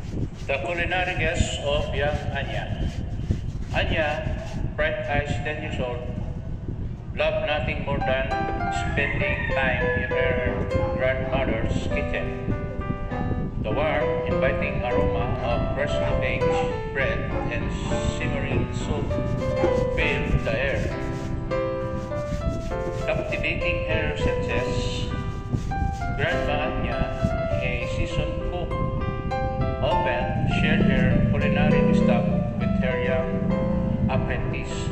The culinary guest of young Anya. Anya, bright-eyed 10 years old, loved nothing more than spending time in her grandmother's kitchen. The warm, inviting aroma of freshly baked bread and simmering soup filled the air, captivating her senses. Grandma Anya, a seasoned cook, often shared her culinary wisdom with her young apprentice.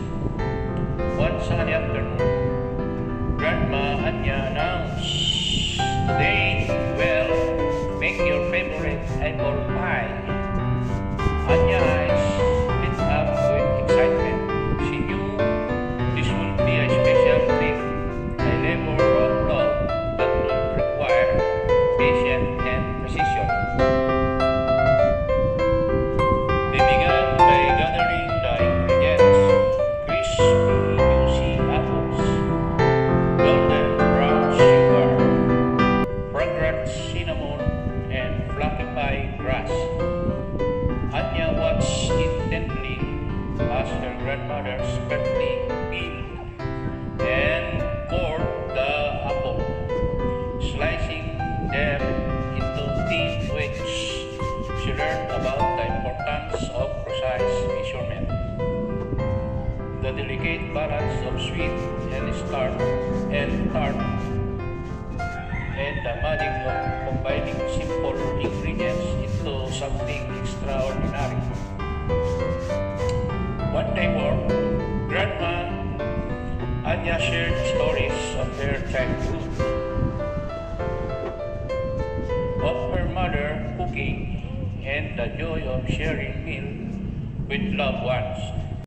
One sunny afternoon, Grandma Anya announced, "Today we'll make your favorite apple pie." Anya's eyes lit up with excitement. She knew this would be a special treat, a labor of love that would require patience and precision. They began by gathering the ingredients: crispy, juicy apples, golden brown sugar, fragrant cinnamon, and fluffy pie crust. Anya watched intently as her grandmother expertly peeled and cored the apple, slicing them into thin wedges. She learned about the importance of precise measurement, the delicate balance of sweet and tart, and the magic of combining simple ingredients into something extraordinary. One day warm, Grandma Anya shared stories of her childhood, of her mother cooking, and the joy of sharing meal with loved ones.